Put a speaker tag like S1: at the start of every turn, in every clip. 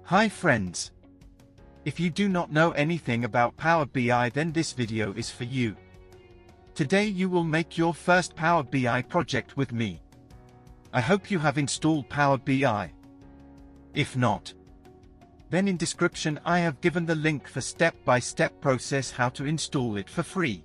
S1: Hi friends. If you do not know anything about Power BI, then this video is for you. Today you will make your first Power BI project with me. I hope you have installed Power BI. If not, then in description I have given the link for step-by-step process how to install it for free.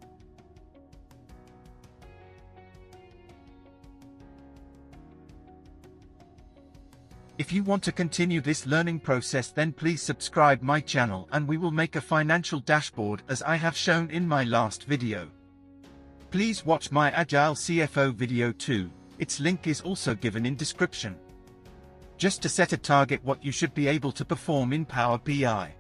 S1: If you want to continue this learning process, then please subscribe my channel and we will make a financial dashboard as I have shown in my last video. Please watch my Agile CFO video too, its link is also given in description. Just to set a target what you should be able to perform in Power BI.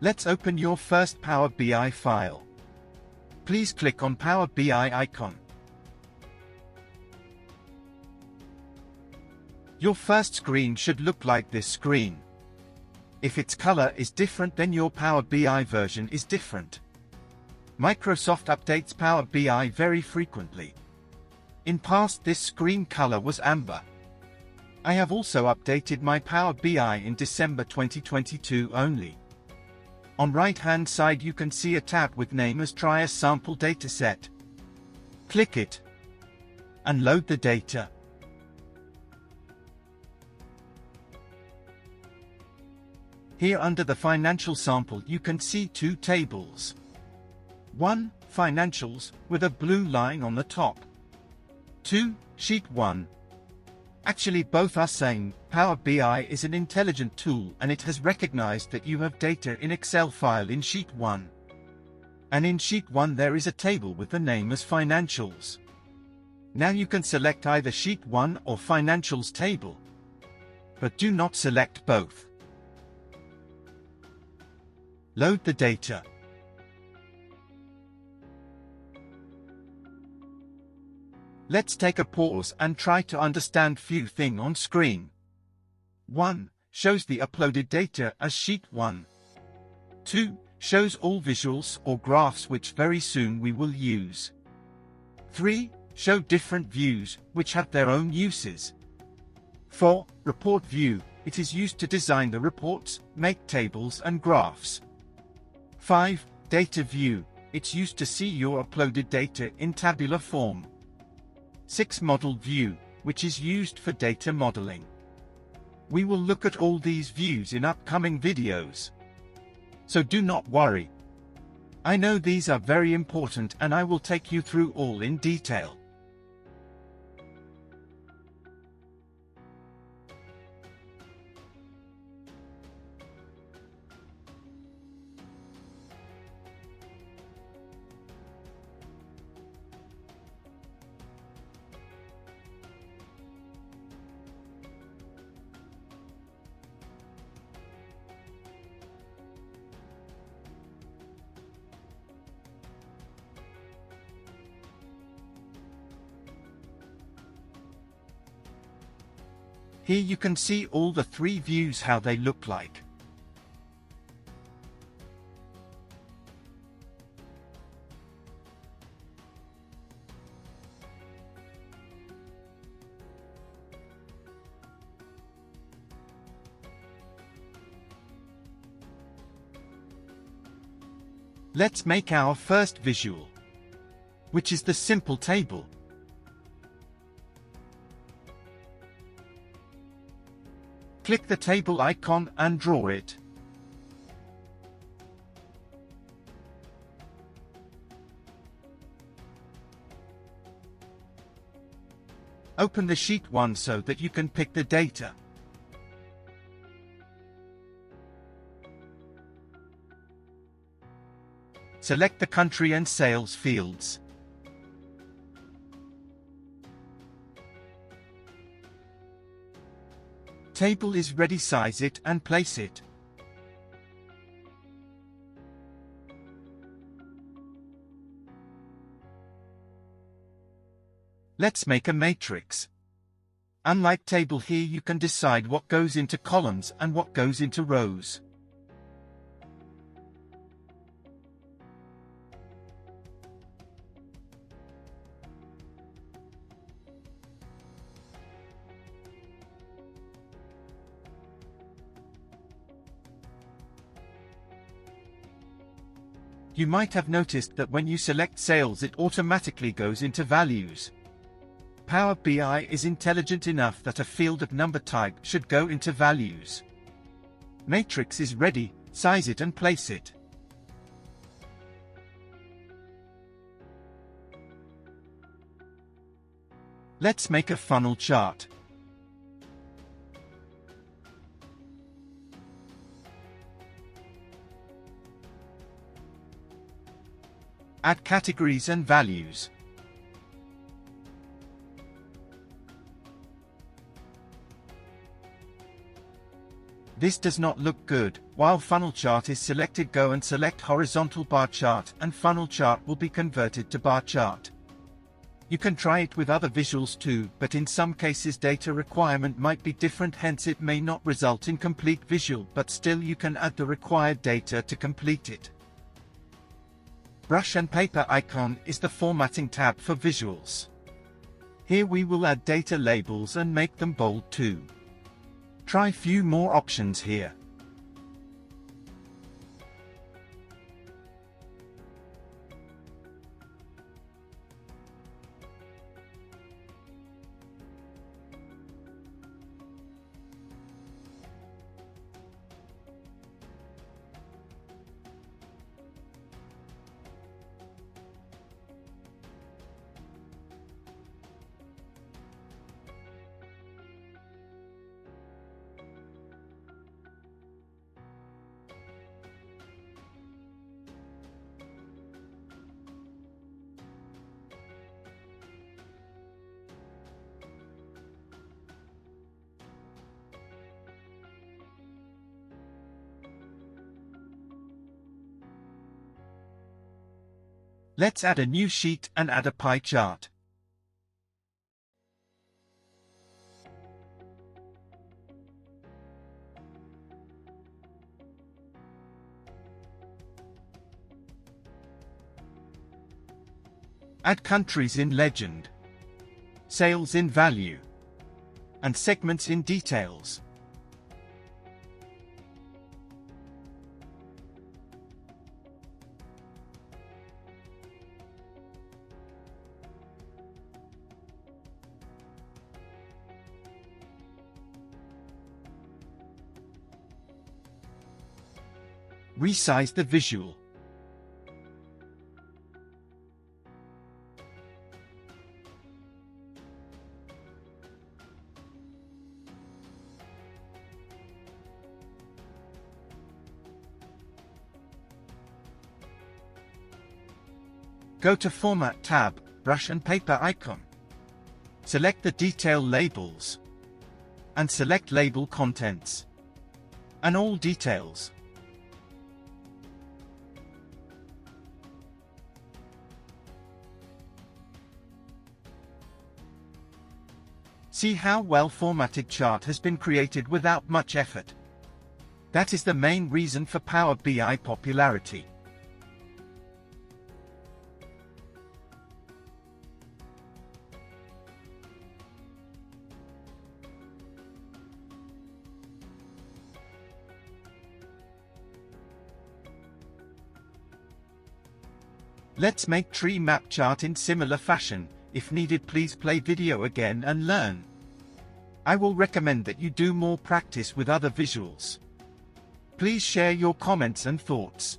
S1: Let's open your first Power BI file. Please click on Power BI icon. Your first screen should look like this screen. If its color is different, then your Power BI version is different. Microsoft updates Power BI very frequently. In past, this screen color was amber. I have also updated my Power BI in December 2022 only. On right hand side you can see a tab with name as try a sample dataset. Click it and load the data. Here under the financial sample you can see two tables. 1. Financials, with a blue line on the top. 2. Sheet 1. Actually both are same. Power BI is an intelligent tool and it has recognized that you have data in Excel file in Sheet 1. And in Sheet 1 there is a table with the name as Financials. Now you can select either Sheet 1 or Financials table. But do not select both. Load the data. Let's take a pause and try to understand few things on screen. 1. Shows the uploaded data as Sheet 1. 2. Shows all visuals or graphs which very soon we will use. 3. Show different views which have their own uses. 4. Report view. It is used to design the reports, make tables and graphs. 5. Data view. It's used to see your uploaded data in tabular form. 6. Model view, which is used for data modeling. We will look at all these views in upcoming videos. So do not worry. I know these are very important and I will take you through all in detail. Here you can see all the three views how they look like. Let's make our first visual, which is the simple table. Click the table icon and draw it. Open the Sheet 1 so that you can pick the data. Select the country and sales fields. Table is ready, size it and place it. Let's make a matrix. Unlike table, here you can decide what goes into columns and what goes into rows. You might have noticed that when you select sales, it automatically goes into values. Power BI is intelligent enough that a field of number type should go into values. Matrix is ready, size it and place it. Let's make a funnel chart. Add categories and values. This does not look good. While funnel chart is selected, go and select horizontal bar chart, and funnel chart will be converted to bar chart. You can try it with other visuals too, but in some cases data requirement might be different, hence it may not result in complete visual, but still you can add the required data to complete it. Brush and paper icon is the formatting tab for visuals. Here we will add data labels and make them bold too. Try few more options here. Let's add a new sheet and add a pie chart. Add countries in legend, sales in value, and segments in details. Resize the visual. Go to Format tab, Brush and Paper icon. Select the detail labels, and select Label Contents, and all details. See how well-formatted chart has been created without much effort. That is the main reason for Power BI popularity. Let's make tree map chart in similar fashion. If needed, please play video again and learn. I will recommend that you do more practice with other visuals. Please share your comments and thoughts.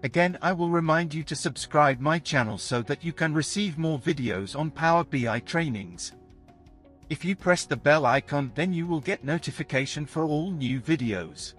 S1: Again, I will remind you to subscribe my channel so that you can receive more videos on Power BI trainings. If you press the bell icon, then you will get notification for all new videos.